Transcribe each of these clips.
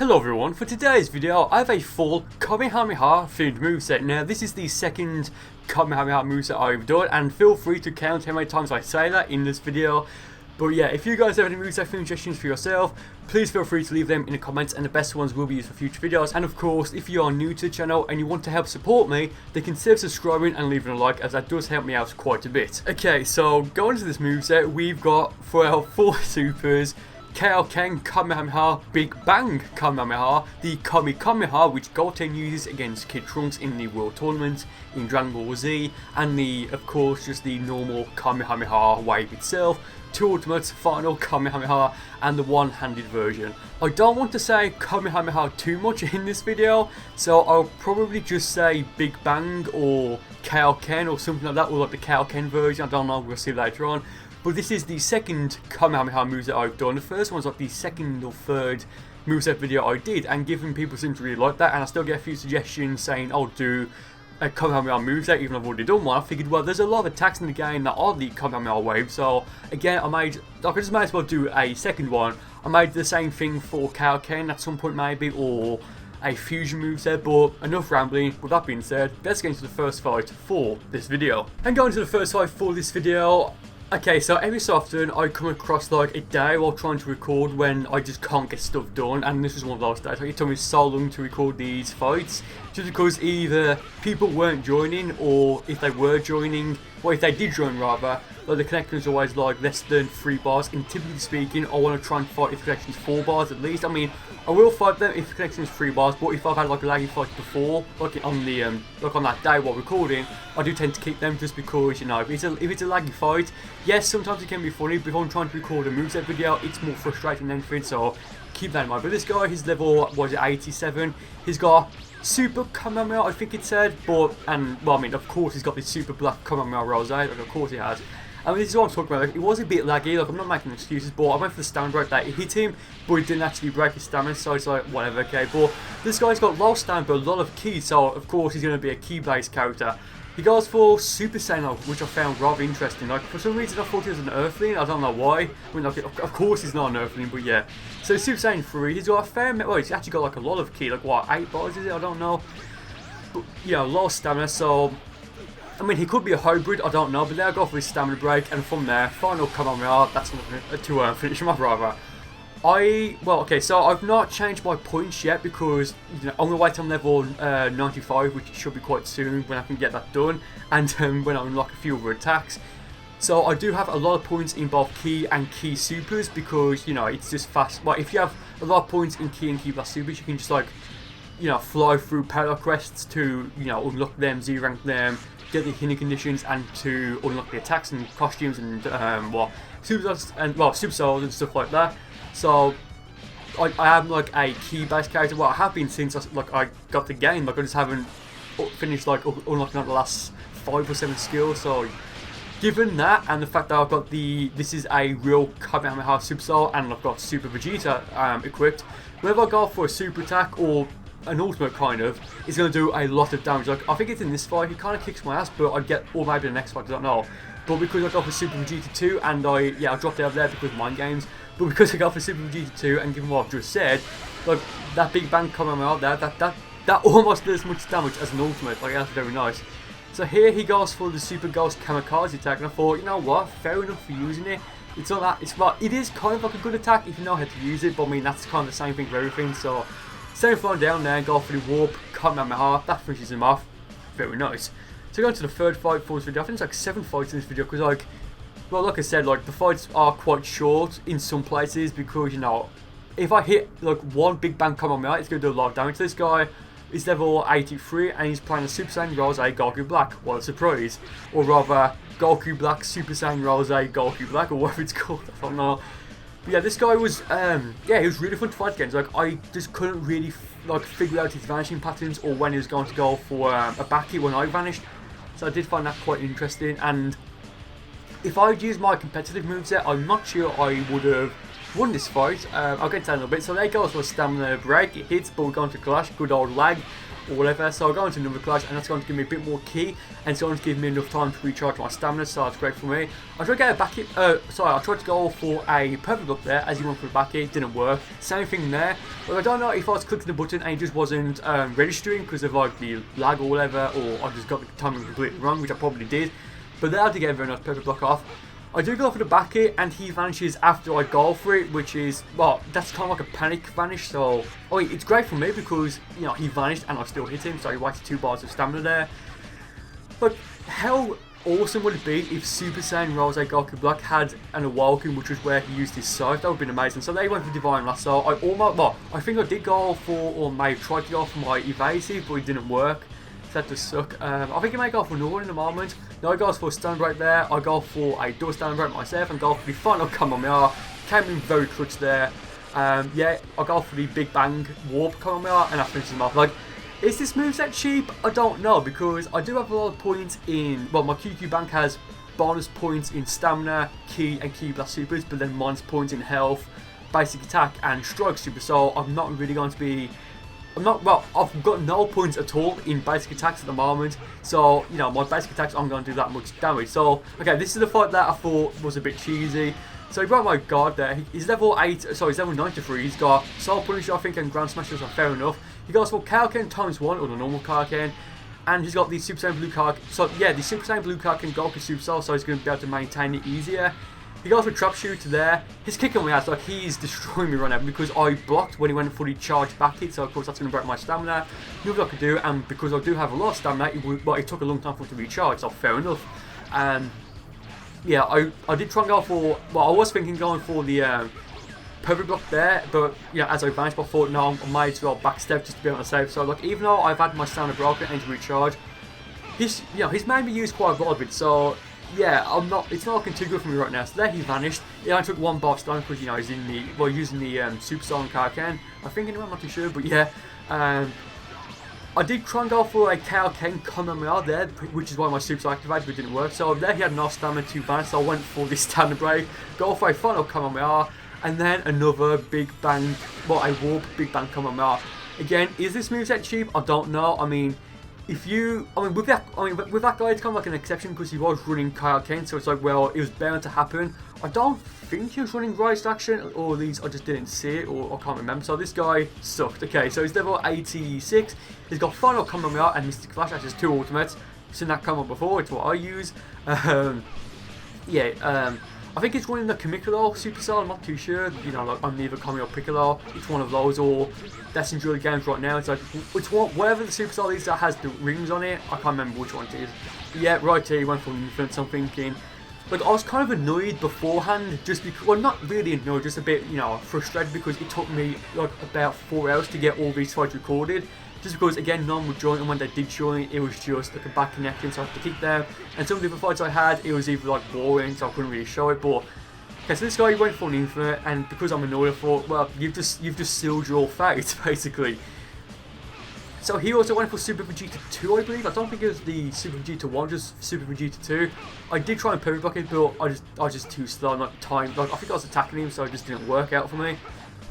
Hello everyone, for today's video I have a full Kamehameha themed moveset. Now this is the second Kamehameha moveset I've done, and feel free to count how many times I say that in this video. But yeah, if you guys have any moveset theme suggestions for yourself, please feel free to leave them in the comments, and the best ones will be used for future videos. And of course, if you are new to the channel and you want to help support me, then consider subscribing and leaving a like, as that does help me out quite a bit. Okay, so going into this moveset, we've got for our 4 supers, Kaioken Kamehameha, Big Bang Kamehameha, the Kamehameha which Goten uses against Kid Trunks in the World Tournament in Dragon Ball Z, and of course, just the normal Kamehameha wave itself, 2 ultimates, final Kamehameha, and the one-handed version. I don't want to say Kamehameha too much in this video, so I'll probably just say Big Bang or Kaioken or something like that, or like the Kaioken version, I don't know, we'll see later on. But this is the second Kamehameha moveset I've done. The first one's like the second or third moveset video I did, and given people seem to really like that, and I still get a few suggestions saying I'll do a Kamehameha moveset even though I've already done one. I figured, well, there's a lot of attacks in the game that are the Kamehameha wave, so again I just might as well do a second one. I made the same thing for Kaioken at some point maybe, or a fusion moveset, but enough rambling. With that being said, let's get into the first fight for this video. And going to the first fight for this video, okay, so every so often I come across like a day while trying to record when I just can't get stuff done, and this was one of those days. Like, it took me so long to record these fights, just because either people weren't joining, or if they were joining, or if they did join rather, like the connection is always like less than 3 bars, and typically speaking I want to try and fight if the connection's 4 bars at least. I mean, I will fight them if the connection is 3 bars, but if I've had like a laggy fight before, like on the like on that day while recording, I do tend to keep them, just because, you know, if it's a laggy fight, yes, sometimes it can be funny, but if I'm trying to record a moveset video, it's more frustrating than anything, so keep that in mind. But this guy, his level, what is it, 87, he's got Super Kamehameha, I think it said, but, and, well, I mean, of course he's got this Super Black Kamehameha Rose, like, of course he has. I mean, this is what I'm talking about. Like, it was a bit laggy, like, I'm not making excuses, but I went for the stamina break that it hit him, but it didn't actually break his stamina, so it's like, whatever, okay. But this guy's got low stamina, but a lot of ki, so of course he's going to be a ki-based character. He goes for Super Saiyan, which I found rather interesting. Like, for some reason I thought he was an Earthling, I don't know why. I mean, like, of course he's not an Earthling, but yeah. So Super Saiyan 3, he's got a fair amount, well, he's actually got like a lot of ki, like what, 8 bars is it? I don't know. But, yeah, low stamina, so I mean, he could be a hybrid, I don't know, but there I go for his stamina break, and from there, final Kamehameha, that's not to finish him off rather. Well, okay, so I've not changed my points yet, because, you know, I'm going to wait on level 95, which should be quite soon when I can get that done, and when I unlock a few other attacks. So I do have a lot of points in both ki and ki supers, because, you know, it's just fast. Well, if you have a lot of points in ki and ki plus supers, you can just, like, you know, fly through parallel quests to, you know, unlock them, Z-rank them, get the healing conditions, and to unlock the attacks and costumes and super souls and stuff like that. So I am like a key-based character. Well, I have been since I got the game. Like, I just haven't finished like unlocking the last 5 or 7 skills. So given that, and the fact that I've got this is a real Kamehameha Super Soul, and I've got Super Vegeta equipped, whether I go for a super attack or an ultimate kind of, is going to do a lot of damage. Like, I think it's in this fight, he kind of kicks my ass, but I'd get, or maybe the next fight, I don't know. But because I got for Super Vegeta 2, and I dropped it out there because of mind games, but because I got for Super Vegeta 2, and given what I've just said, like, that Big Bang coming out there, that almost does as much damage as an ultimate. Like, that's very nice. So here he goes for the Super Ghost Kamikaze attack, and I thought, you know what, fair enough for using it. It's not that, it is kind of like a good attack if you know how to use it, but I mean, that's kind of the same thing for everything, so same flying down there, go for the Warp Kamehameha, that finishes him off. Very nice. So going to the third fight for this video, I think it's like 7 fights in this video, because like, well, like I said, like, the fights are quite short in some places, because, you know, if I hit like one Big Bang Kamehameha, it's going to do a lot of damage. This guy is level 83, and he's playing a Super Saiyan Rose Goku Black. What a surprise. Or rather, Goku Black, Super Saiyan Rose Goku Black, or whatever it's called, I don't know. But yeah, this guy was, he was really fun to fight against. Like, I just couldn't really like figure out his vanishing patterns, or when he was going to go for a back hit when I vanished. So I did find that quite interesting, and if I'd used my competitive moveset, I'm not sure I would have won this fight. I'll get to that in a little bit. So there goes for a stamina break, it hits, but we're going to clash, good old lag. or whatever. So I'll go into another class, and that's going to give me a bit more ki, and it's going to give me enough time to recharge my stamina, so that's great for me. I tried to get a back hit, I tried to go for a perfect up there, as you want for a back hit, didn't work. Same thing there, but I don't know if I was clicking the button and it just wasn't registering because of like the lag or whatever, or I just got the timing completely wrong, which I probably did. But there I did get a very nice perfect block off. I do go for the back hit, and he vanishes after I go for it, which is, well, that's kind of like a panic vanish, so, it's great for me because, you know, he vanished and I still hit him, so he wasted 2 bars of stamina there. But how awesome would it be if Super Saiyan Rose Goku Black had an Awoken, which was where he used his sword? That would have been amazing. So they went for Divine Lasso. I think I did go for, or maybe tried to go for my evasive, but it didn't work. That does suck. I think I may go for another one in the moment. No, I go for a stand break there. I go for a double stand break myself and go for the final Kamehameha. Came in very clutch there. Yeah, I go for the Big Bang Warp Kamehameha and I finish him off. Like, is this moveset cheap? I don't know, because I do have a lot of points in. Well, my QQ Bank has bonus points in stamina, ki, and ki blast supers, but then minus points in health, basic attack, and strike super. So I'm not really going to be. I've got no points at all in basic attacks at the moment, so, you know, my basic attacks aren't going to do that much damage. So, okay, this is the fight that I thought was a bit cheesy. So he brought my guard there. He's level 8, sorry, he's level 93. He's got Soul Punisher, I think, and Ground Smashers are fair enough. He goes for Kaioken times 1, or the normal Kaioken, and he's got the Super Saiyan Blue card. So, yeah, the Super Saiyan Blue Kaioken Goku Super Soul, so he's going to be able to maintain it easier. He goes for Trap Shooter there. He's kicking me ass, like he's destroying me right now because I blocked when he went for the charge back hit, so of course that's going to break my stamina. Nothing I could do, and because I do have a lot of stamina, it took a long time for it to recharge, so fair enough. Yeah, I did try and go for, I was thinking going for the perfect block there, but yeah, as I vanished, I thought no, I might as well backstep just to be on the safe side. Like, even though I've had my stamina broken and to recharge, he's made me use quite a lot of it, so yeah, it's not looking too good for me right now. So there he vanished. Yeah, I took 1 bar stun because, you know, he's in the, using the Super Soul and Kaioken. I think anyway, I'm not too sure, but yeah. I did try and go for a Kaioken Kamehameha there, which is why my Super Soul activated, but it didn't work. So there he had no stamina to vanish, so I went for this standard break, go for a final Kamehameha, and then another Big Bang, a Warp Big Bang Kamehameha. Again, is this moveset cheap? I don't know. I mean, with that guy, it's kind of like an exception because he was running Kaioken, so it's like, well, it was bound to happen. I don't think he was running Rise Action, or at least I just didn't see it, or I can't remember. So this guy sucked. Okay, so he's level 86. He's got Final Kamehameha and Mystic Flash, that's just 2 ultimates. Seen that come up before, it's what I use. I think it's running the Kamikado Super Cell, I'm not too sure. You know, like I'm either Kami or Piccolo. It's one of those, or that's in the games right now. It's like, whatever the Super Cell is that has the rings on it. I can't remember which one it is. But yeah, right here, he went for Infinite, so I'm thinking. Like, I was kind of annoyed beforehand, just because, well, not really annoyed, just a bit, you know, frustrated because it took me like about 4 hours to get all these fights recorded. Just because, again, no one would join, and when they did join, it was just like a bad connection, so I had to keep them. And some of the other fights I had, it was either like boring, so I couldn't really show it. But okay, so this guy went for an Infinite, and because I'm annoyed, I thought, well, you've just sealed your fate, basically. So he also went for Super Vegeta 2, I believe. I don't think it was the Super Vegeta 1, just Super Vegeta 2. I did try and perfect block it, but I was just too slow, not time. Like, I think I was attacking him, so it just didn't work out for me.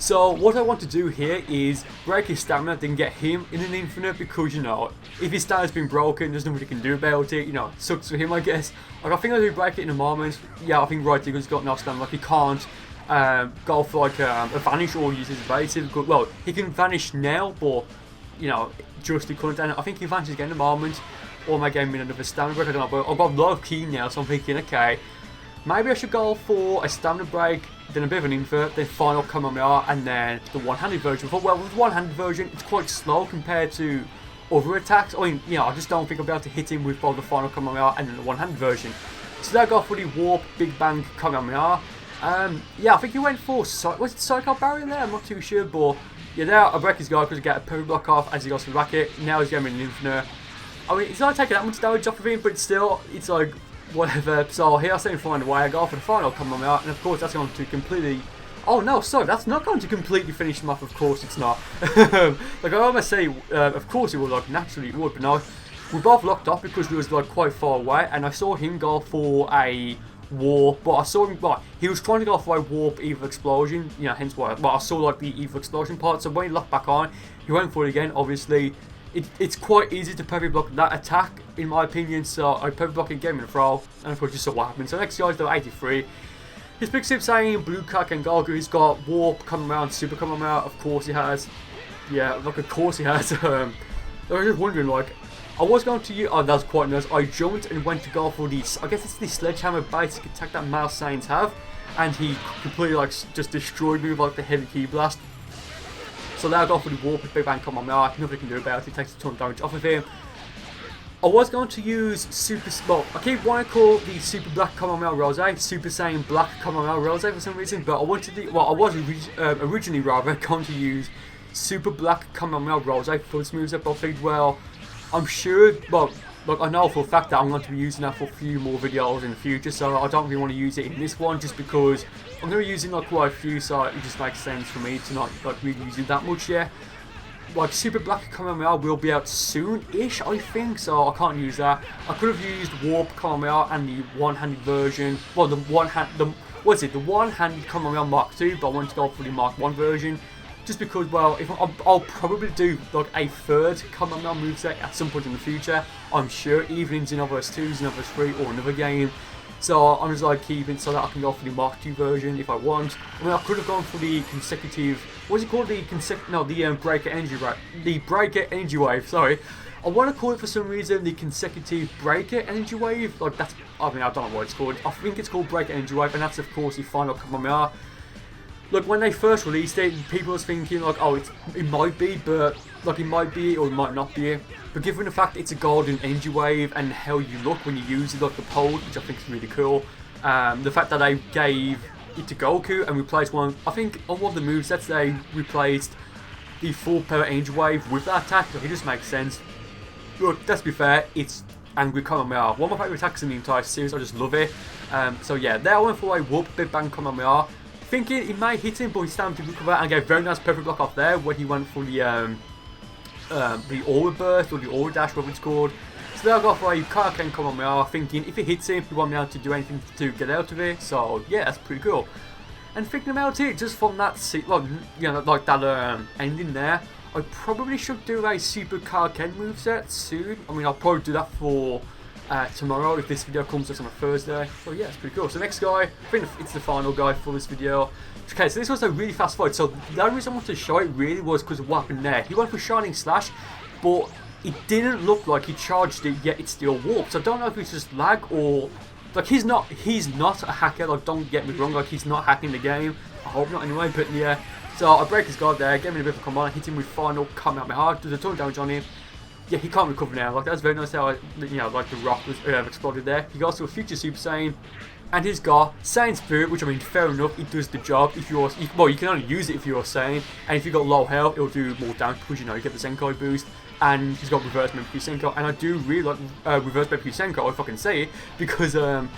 So what I want to do here is break his stamina, then get him in an Infinite, because, you know, if his stamina's been broken, there's nothing he can do about it. You know, it sucks for him, I guess. Like, I think I'll do break it in a moment. Yeah, I think right here he's got no stamina. Like, he can't go for like a vanish or use his evasive. Well, he can vanish now, but, you know, just he couldn't. And I think he vanishes again in a moment, or my game in another stamina break. I don't know, but I've got a lot of key now, so I'm thinking, okay, maybe I should go for a stamina break, then a bit of an invert, then final Kamehameha, and then the one-handed version. Well, with the one-handed version, it's quite slow compared to other attacks. I mean, you know, I just don't think I'll be able to hit him with both the final Kamehameha and then the one-handed version. So there I go for the Warp Big Bang Kamehameha. Yeah, I think he went for, was it Psycho Barrier there? I'm not too sure, but yeah, there I break his guard because I get a perfect block off as he goes for the racket. Now he's getting an Infinite. I mean, he's not taking that much damage off of him, but still, it's like, whatever. So here I seem to find a way. I go for the final Kamehameha, and of course that's going to completely. Oh no, sorry, that's not going to completely finish him off. Of course it's not. Like I almost say, of course it would, like naturally it would, but no. We both locked off because we was like quite far away, and I saw him go for a warp, but I saw him. Well, he was trying to go for a warp Eva explosion. You know, hence why. But I saw like the Eva explosion part. So when he locked back on, he went for it again. Obviously. it's quite easy to perfect block that attack, in my opinion. So I perfect block it, gave him a throw, and of course just saw what happened. So next guy's level 83. His big Super Saiyan, Blue Kack and Goku. He's got Warp coming around, Super coming out. Of course he has. Yeah, like of course he has. I was just wondering, like, I was going to use. Oh, that's quite nice. I jumped and went to go for the. I guess it's the sledgehammer basic attack that Male Saiyans have, and he completely like just destroyed me with like the heavy key blast. So now I go for the Warp with Big Bang Kamehameha. Nothing I can do about it. It takes a ton of damage off of him. I was going to use Super. Well, I keep wanting to call the Super Black Kamehameha Rose Super Saiyan Black Kamehameha Rose for some reason, but I wanted to. Well, I was originally rather going to use Super Black Kamehameha Rose for this moveset, but I figured, well, I'm sure. Well, look, I know for a fact that I'm going to be using that for a few more videos in the future, so I don't really want to use it in this one, just because I'm going to be using like quite a few, so it just makes sense for me to not like really use it that much yet. Like Super Black Kamehameha will be out soon-ish, I think, so I can't use that. I could have used Warp Kamehameha and the one-handed version. Well, the one-handed Kamehameha Mark II, but I wanted to go for the Mark I version, just because, well, if I'll probably do like a third Kamehameha moveset at some point in the future. I'm sure, either in Xenoverse 2, Xenoverse 3, or another game. So I'm just like keeping so that I can go for the Mark II version if I want. I mean, I could have gone for the consecutive. What's it called? The Breaker Energy Wave. The Breaker Energy Wave. Sorry, I want to call it for some reason the consecutive Breaker Energy Wave. Like that's. I mean, I don't know what it's called. I think it's called Breaker Energy Wave, and that's of course the final Kamehameha. Look, when they first released it, people was thinking like, oh, it might be, but like it might be or it might not be. But given the fact it's a golden energy wave and how you look when you use it, like the pole, which I think is really cool. The fact that they gave it to Goku and replaced one, I think on one of the movesets they replaced the full power energy wave with that attack. Like, it just makes sense. Look, let's be fair, it's Angry Kamehameha. One of my favourite attacks in the entire series. I just love it. So yeah, there I went for a Whoop Big Bang Kamehameha. Thinking he might hit him, but he's starting to recover and get a very nice perfect block off there when he went for the Aura Burst or the Aura Dash, whatever it's called. So there I got for a Kamehameha Kamehameha, thinking if it hits him, he won't be able to do anything to get out of it. So yeah, that's pretty cool. And thinking about it, just from that, like, you know, like that ending there, I probably should do a Super Kamehameha moveset soon. I mean, I'll probably do that for tomorrow if this video comes out on a Thursday. So yeah, it's pretty cool. So next guy, I think it's the final guy for this video. Okay, so this was a really fast fight. So the only reason I wanted to show it really was because of what happened there. He went for Shining Slash, but it didn't look like he charged it, yet it still warped. So I don't know if it's just lag or like he's not a hacker. Like, don't get me wrong, like he's not hacking the game. I hope not anyway. But yeah, so I break his guard there, gave him a bit of a combo, and hit him with final Kamehameha. Does a ton of damage on him. Yeah, he can't recover now. Like, that's very nice how, you know, like the rock was exploded there. He goes to a future Super Saiyan, and he's got Saiyan Spirit, which I mean, fair enough, it does the job. If you're, well, you can only use it if you're Saiyan, and if you've got low health, it'll do more damage because, you know, you get the Zenkai boost. And he's got Reverse Memory Senko, and I do really like Reverse Memory Senko, if I can say it, because I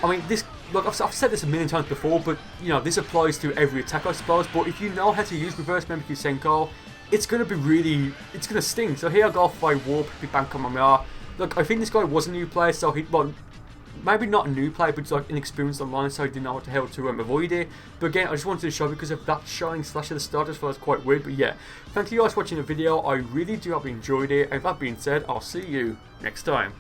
mean, this, look, I've said this a million times before, but you know, this applies to every attack, I suppose. But if you know how to use Reverse Memory Senko, it's gonna be really, it's gonna sting. So here I go for a Warp Big Bang Kamehameha. Look, I think this guy was a new player, so he, well, maybe not a new player, but like inexperienced online, so he didn't know what the hell to avoid it. But again, I just wanted to show because of that Shining Slash at the start, as well as quite weird. But yeah, thank you guys for watching the video. I really do hope you enjoyed it. And with that being said, I'll see you next time.